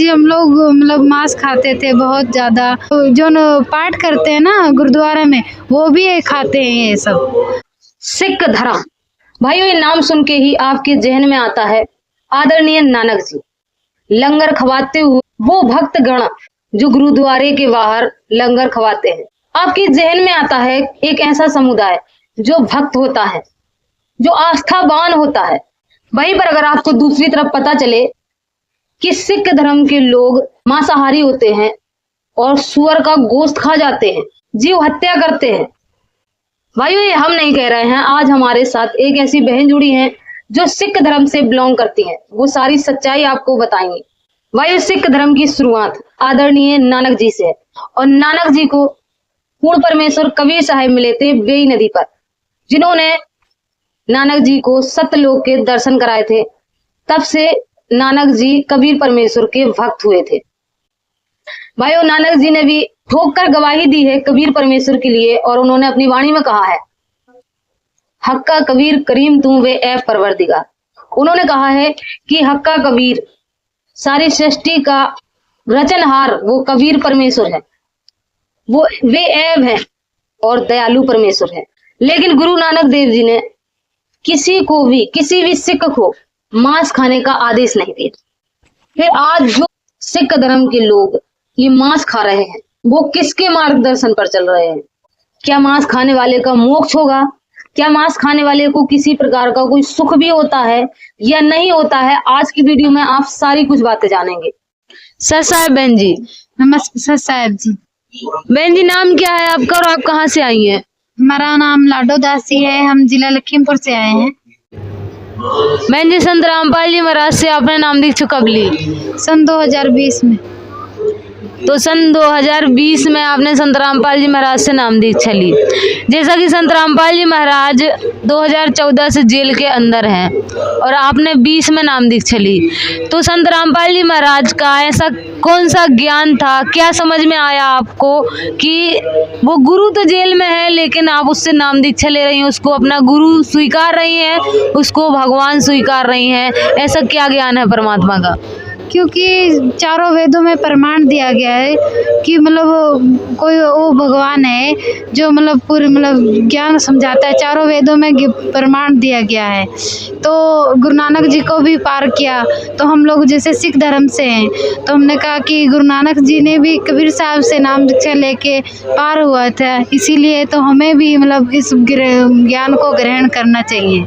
जी हम लोग मतलब मांस खाते थे बहुत ज़्यादा। जो पाठ करते हैं ना गुरुद्वारा में, वो भी खाते हैं ये सब। सिख धर्म, भाइयों ये नाम सुन के ही आपके जहन में आता है आदरणीय नानक जी लंगर खवाते हुए, वो भक्त गण जो गुरुद्वारे के बाहर लंगर खवाते हैं। आपके जहन में आता है एक ऐसा समुदाय जो भक्त होता है, जो आस्थावान होता है। वहीं पर अगर आपको दूसरी तरफ पता चले कि सिख धर्म के लोग मांसाहारी होते हैं और सुअर का गोश्त खा जाते हैं, जीव हत्या करते हैं। भाइयों ये हम नहीं कह रहे हैं, आज हमारे साथ एक ऐसी बहन जुड़ी है जो सिख धर्म से बिलोंग करती हैं, वो सारी सच्चाई आपको बताएंगी। भाइयों सिख धर्म की शुरुआत आदरणीय नानक जी से है और नानक जी को पूर्ण परमेश्वर कबीर साहब मिले थे बेई नदी पर, जिन्होंने नानक जी को सत्यलोक के दर्शन कराए थे। तब से नानक जी कबीर परमेश्वर के भक्त हुए थे। भाइयों नानक जी ने भी ठोक कर गवाही दी है कबीर परमेश्वर के लिए और उन्होंने अपनी वाणी में कहा है, हक्का कबीर करीम तू वे ए परवरदिगार। उन्होंने कहा है कि हक्का कबीर सारी सृष्टि का रचनहार वो कबीर परमेश्वर है, वो वे ऐब है और दयालु परमेश्वर है। लेकिन गुरु नानक देव जी ने किसी भी सिख को मांस खाने का आदेश नहीं दिया। फिर आज जो सिख धर्म के लोग ये मांस खा रहे हैं, वो किसके मार्गदर्शन पर चल रहे हैं? क्या मांस खाने वाले का मोक्ष होगा? क्या मांस खाने वाले को किसी प्रकार का कोई सुख भी होता है या नहीं होता है? आज की वीडियो में आप सारी कुछ बातें जानेंगे। सर साहब बहन जी नमस्कार। सर साहब जी बहन जी नाम क्या है आपका और आप कहाँ से आई हैं? हमारा नाम लाडो दासी है, हम जिला लखीमपुर से आए हैं। बहन जी संत रामपाल जी महाराज से आपने नाम दीक्षा कब ली? सन 2020 में। तो सन 2020 में आपने संत रामपाल जी महाराज से नाम दीक्षा ली। जैसा कि संत रामपाल जी महाराज 2014 से जेल के अंदर हैं और आपने 20 में नाम दीक्षा ली, तो संत रामपाल जी महाराज का ऐसा कौन सा ज्ञान था, क्या समझ में आया आपको कि वो गुरु तो जेल में है लेकिन आप उससे नाम दीक्षा ले रही हैं, उसको अपना गुरु स्वीकार रही हैं, उसको भगवान स्वीकार रही हैं? ऐसा क्या ज्ञान है परमात्मा का? क्योंकि चारों वेदों में प्रमाण दिया गया है कि मतलब कोई वो भगवान है जो मतलब पूरे मतलब ज्ञान समझाता है। चारों वेदों में प्रमाण दिया गया है। तो गुरु नानक जी को भी पार किया। तो हम लोग जैसे सिख धर्म से हैं, तो हमने कहा कि गुरु नानक जी ने भी कबीर साहब से नाम दीक्षा लेके पार हुआ था, इसीलिए तो हमें भी मतलब इस ज्ञान को ग्रहण करना चाहिए।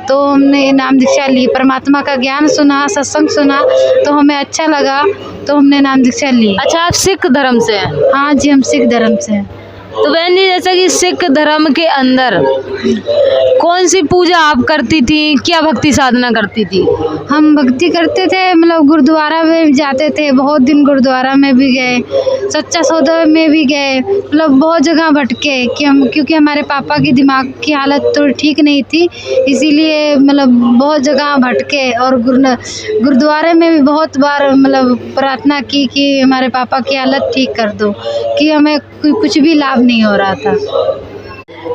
तो हमने नाम दीक्षा ली, परमात्मा का ज्ञान सुना, सत्संग सुना, तो हमें अच्छा लगा, तो हमने नाम दीक्षा ली। अच्छा आप सिख धर्म से हैं? हाँ जी हम सिख धर्म से हैं। तो बहन जी जैसा कि सिख धर्म के अंदर कौन सी पूजा आप करती थी, क्या भक्ति साधना करती थी? हम भक्ति करते थे, मतलब गुरुद्वारा में जाते थे, बहुत दिन गुरुद्वारा में भी गए, सच्चा सौदा में भी गए, मतलब बहुत जगह भटके क्योंकि हमारे पापा की दिमाग की हालत तो ठीक नहीं थी, इसीलिए मतलब बहुत जगह भटके और गुरुद्वारे में भी बहुत बार मतलब प्रार्थना की कि हमारे पापा की हालत ठीक कर दो, कि हमें कुछ भी लाभ नहीं हो रहा था।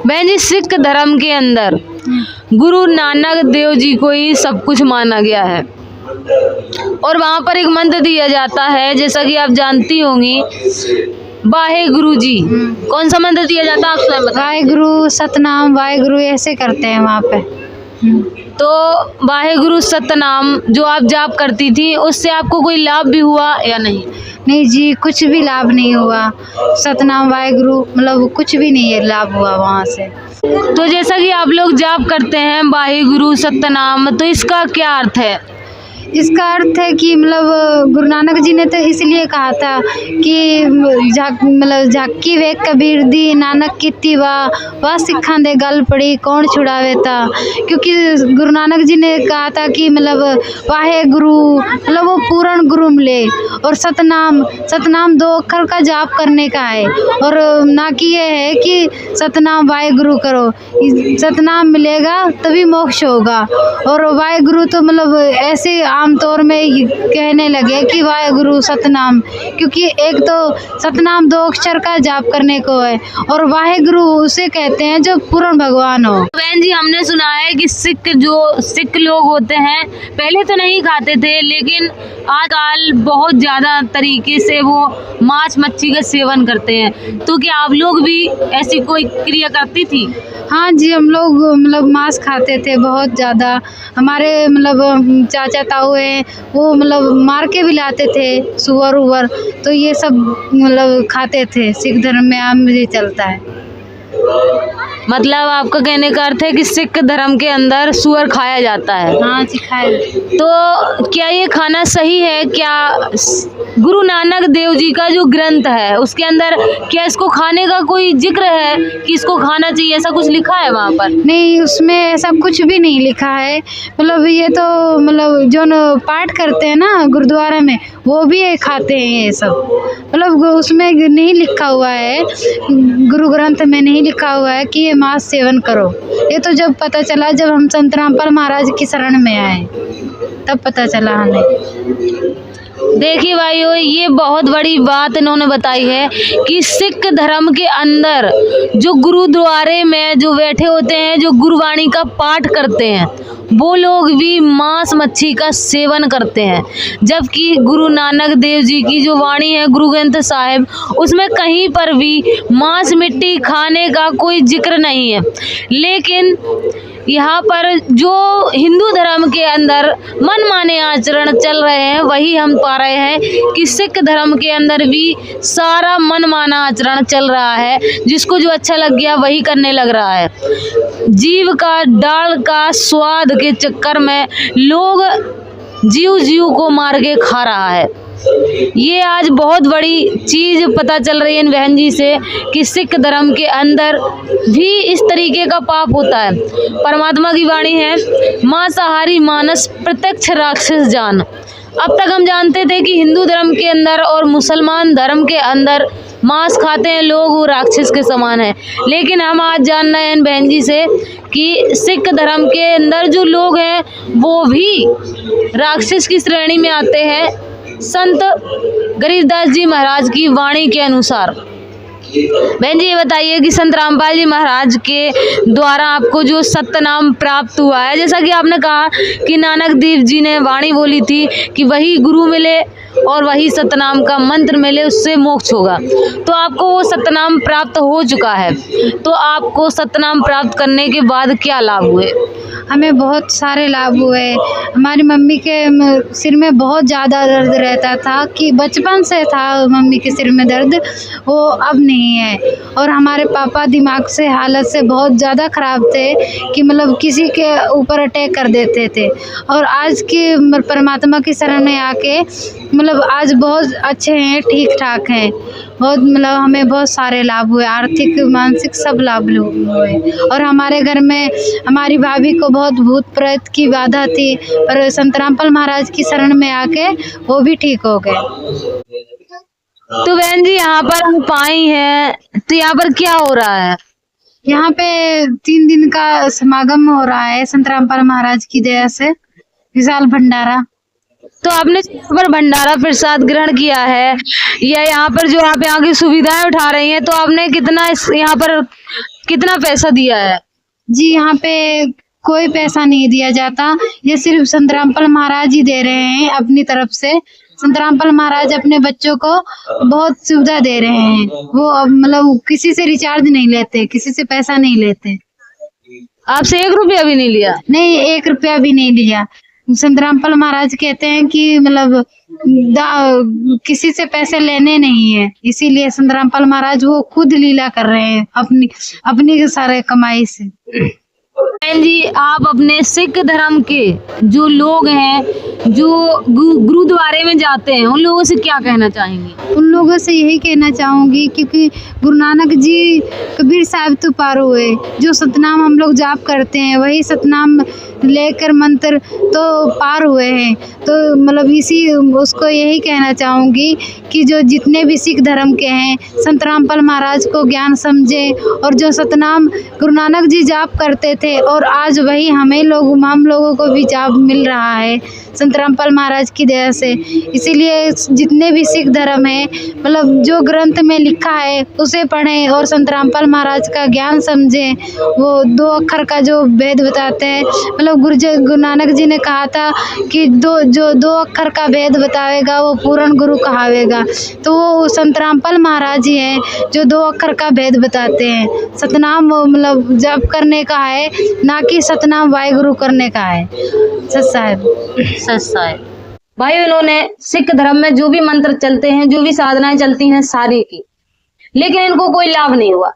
बहन जी सिख धर्म के अंदर गुरु नानक देव जी को ही सब कुछ माना गया है और वहाँ पर एक मंत्र दिया जाता है, जैसा कि आप जानती होंगी, वाहे गुरु जी। कौन सा मंत्र दिया जाता है आप स्वयं बताएं? वाहे गुरु सतनाम वाहे गुरु ऐसे करते हैं वहाँ पे। तो वाहे गुरु सतनाम जो आप जाप करती थी, उससे आपको कोई लाभ भी हुआ या नहीं? नहीं जी कुछ भी लाभ नहीं हुआ। सतनाम वाहेगुरु मतलब कुछ भी नहीं है लाभ हुआ वहाँ से। तो जैसा कि आप लोग जाप करते हैं वाहेगुरु सतनाम, तो इसका क्या अर्थ है? इसका अर्थ है कि मतलब गुरु नानक जी ने तो इसलिए कहा था कि मतलब झाकी वे कबीर दी नानक कीती वाह सिखा दे गल पड़ी कौन छुड़ावे था। क्योंकि गुरु नानक जी ने कहा था कि मतलब वाहे गुरु मतलब वो पूर्ण गुरु मिले, और सतनाम 2 अक्षर का जाप करने का है, और ना कि ये है कि सतनाम वाहे गुरु करो, सतनाम मिलेगा तभी मोक्ष होगा। और वाहे गुरु तो मतलब ऐसे आमतौर में कहने लगे कि वाहेगुरु सतनाम, क्योंकि एक तो सतनाम 2 अक्षर का जाप करने को है, और वाहेगुरु उसे कहते हैं जो पूर्ण भगवान हो। बहन जी हमने सुना है कि सिख लोग होते हैं पहले तो नहीं खाते थे, लेकिन आजकल बहुत ज़्यादा तरीके से वो मांस मच्छी का सेवन करते हैं। तो क्या आप लोग भी ऐसी कोई क्रिया करती थी? हाँ जी, हम लोग मतलब मांस खाते थे बहुत ज़्यादा। हमारे मतलब चाचा ताऊ हैं, वो मतलब मार के भी लाते थे सूअर उवर, तो ये सब मतलब खाते थे। सिख धर्म में आम ये चलता है। मतलब आपका कहने का अर्थ है कि सिख धर्म के अंदर सूअर खाया जाता है। हाँ जी, खाए। तो क्या ये खाना सही है? क्या गुरु नानक देव जी का जो ग्रंथ है उसके अंदर क्या इसको खाने का कोई जिक्र है कि इसको खाना चाहिए, ऐसा कुछ लिखा है वहाँ पर? नहीं, उसमें ऐसा कुछ भी नहीं लिखा है। मतलब ये तो मतलब जो न पाठ करते हैं ना गुरुद्वारा में, वो भी ये खाते हैं ये सब। मतलब उसमें नहीं लिखा हुआ है, गुरु ग्रंथ में नहीं लिखा हुआ है कि ये मांस सेवन करो। ये तो जब पता चला जब हम संत रामपाल महाराज की शरण में आए, तब पता चला हमें। देखिए भाइयों, ये बहुत बड़ी बात इन्होंने बताई है कि सिख धर्म के अंदर जो गुरुद्वारे में जो बैठे होते हैं, जो गुरुवाणी का पाठ करते हैं, वो लोग भी मांस मच्छी का सेवन करते हैं। जबकि गुरु नानक देव जी की जो वाणी है गुरु ग्रंथ साहिब, उसमें कहीं पर भी मांस मिट्टी खाने का कोई जिक्र नहीं है। लेकिन यहाँ पर जो हिंदू धर्म के अंदर मनमाने आचरण चल रहे हैं, वही हम पा रहे हैं कि सिख धर्म के अंदर भी सारा मनमाना आचरण चल रहा है। जिसको जो अच्छा लग गया वही करने लग रहा है। जीव का डाल का स्वाद के चक्कर में लोग जीव को मार के खा रहा है। ये आज बहुत बड़ी चीज पता चल रही है इन बहन जी से कि सिख धर्म के अंदर भी इस तरीके का पाप होता है। परमात्मा की वाणी है, मांसाहारी मानस प्रत्यक्ष राक्षस जान। अब तक हम जानते थे कि हिंदू धर्म के अंदर और मुसलमान धर्म के अंदर मांस खाते हैं लोग, वो राक्षस के समान है। लेकिन हम आज जान रहे हैं इन बहन जी से कि सिख धर्म के अंदर जो लोग हैं वो भी राक्षस की श्रेणी में आते हैं, संत गरीबदास जी महाराज की वाणी के अनुसार। बहन जी, ये बताइए कि संत रामपाल जी महाराज के द्वारा आपको जो सतनाम प्राप्त हुआ है, जैसा कि आपने कहा कि नानक देव जी ने वाणी बोली थी कि वही गुरु मिले और वही सतनाम का मंत्र मिले, उससे मोक्ष होगा। तो आपको वो सतनाम प्राप्त हो चुका है। तो आपको सतनाम प्राप्त करने के बाद क्या लाभ हुए? हमें बहुत सारे लाभ हुए। हमारी मम्मी के सिर में बहुत ज़्यादा दर्द रहता था, कि बचपन से था मम्मी के सिर में दर्द, वो अब नहीं है। और हमारे पापा दिमाग से हालत से बहुत ज़्यादा ख़राब थे कि मतलब किसी के ऊपर अटैक कर देते थे। और आज के परमात्मा की शरण में आके मतलब आज बहुत अच्छे हैं, ठीक ठाक हैं। बहुत मतलब हमें बहुत सारे लाभ हुए, आर्थिक मानसिक सब लाभ हुए। और हमारे घर में हमारी भाभी को बहुत भूत प्रेत की बाधा थी, पर संत रामपाल महाराज की शरण में आके वो भी ठीक हो गए। तो बहन जी, यहाँ पर हम पाई हैं, तो यहाँ पर क्या हो रहा है? यहाँ पे 3 दिन का समागम हो रहा है संत रामपाल महाराज की दया से, विशाल भंडारा। तो आपने यहाँ पर भंडारा प्रसाद ग्रहण किया है, या यहाँ पर जो आप यहाँ की सुविधाएं उठा रही हैं, तो आपने यहाँ पर कितना पैसा दिया है? जी, यहाँ पे कोई पैसा नहीं दिया जाता, ये सिर्फ संत रामपाल महाराज ही दे रहे हैं अपनी तरफ से। संत रामपाल महाराज अपने बच्चों को बहुत सुविधा दे रहे हैं। वो मतलब किसी से रिचार्ज नहीं लेते, किसी से पैसा नहीं लेते। आपसे 1 रुपया भी नहीं लिया? नहीं, 1 रुपया भी नहीं लिया। संत रामपाल महाराज कहते हैं कि मतलब किसी से पैसे लेने नहीं है, इसीलिए संत रामपाल महाराज वो खुद लीला कर रहे हैं अपनी सारे कमाई से। बहन जी, आप अपने सिख धर्म के जो लोग हैं, जो गुरुद्वारे में जाते हैं, उन लोगों से क्या कहना चाहेंगे? उन लोगों से यही कहना चाहूँगी क्योंकि गुरु नानक जी कबीर साहब तो पार हुए, जो सतनाम हम लोग जाप करते हैं वही सतनाम लेकर मंत्र तो पार हुए हैं। तो मतलब उसको यही कहना चाहूँगी कि जो जितने भी सिख धर्म के हैं, संत रामपाल महाराज को ज्ञान समझे, और जो सतनाम गुरु नानक जी जाप करते थे और आज वही हम लोगों को भी जाप मिल रहा है, संत रामपाल महाराज की दया से। इसीलिए जितने भी सिख धर्म है, मतलब जो ग्रंथ में लिखा है उसे पढ़ें और संत रामपाल महाराज का ज्ञान समझें। वो 2 अक्षर का जो भेद बताते हैं, मतलब गुरु नानक जी ने कहा था कि जो 2 अक्षर का भेद बतावेगा वो पूर्ण गुरु कहावेगा। तो वो संत रामपाल महाराज ही हैं जो 2 अक्षर का भेद बताते हैं। सतनाम मतलब जप करने का है, ना कि सतनाम वाहेगुरु करने का है। सच साहिब। भाई इन्होंने सिख धर्म में जो भी मंत्र चलते हैं, जो भी साधनाएं चलती हैं सारी की, लेकिन इनको कोई लाभ नहीं हुआ।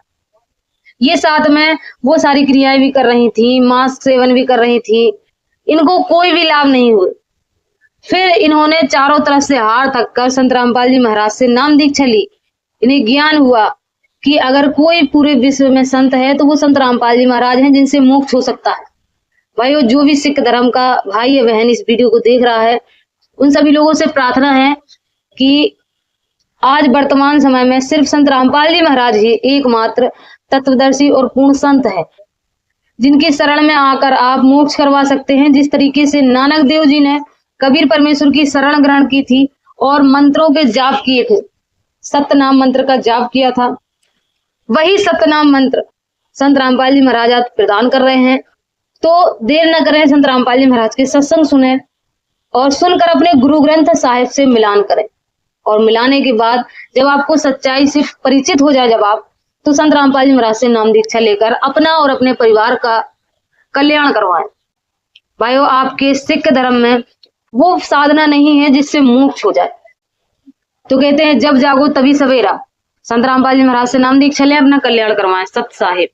ये साथ में वो सारी क्रियाएं भी कर रही थी, मांस सेवन भी कर रही थी, इनको कोई भी लाभ नहीं हुए। फिर इन्होंने चारों तरफ से हार थक कर संत रामपाल जी महाराज से नाम दीक्षा ली। इन्हें ज्ञान हुआ कि अगर कोई पूरे विश्व में संत है तो वो संत रामपाल जी महाराज हैं, जिनसे मोक्ष हो सकता है। भाइयों, जो भी सिख धर्म का भाई या बहन इस वीडियो को देख रहा है, उन सभी लोगों से प्रार्थना है कि आज वर्तमान समय में सिर्फ संत रामपाल जी महाराज ही एकमात्र तत्वदर्शी और पूर्ण संत है, जिनके शरण में आकर आप मोक्ष करवा सकते हैं। जिस तरीके से नानक देव जी ने कबीर परमेश्वर की शरण ग्रहण की थी और मंत्रों के जाप किए थे, सतनाम मंत्र का जाप किया था, वही सतनाम मंत्र संत रामपाल जी महाराज आज प्रदान कर रहे हैं। तो देर न करें, संत रामपाल जी महाराज के सत्संग सुने और सुनकर अपने गुरु ग्रंथ साहिब से मिलान करें। और मिलाने के बाद जब आपको सच्चाई से परिचित हो जाए तो संत रामपाल जी महाराज से नाम दीक्षा लेकर अपना और अपने परिवार का कल्याण करवाएं। भाइयों, आपके सिख धर्म में वो साधना नहीं है जिससे मोक्ष हो जाए। तो कहते हैं जब जागो तभी सवेरा। संत रामपाल जी महाराज से नाम दीक्षा लें, अपना कल्याण करवाएं। सत साहिब।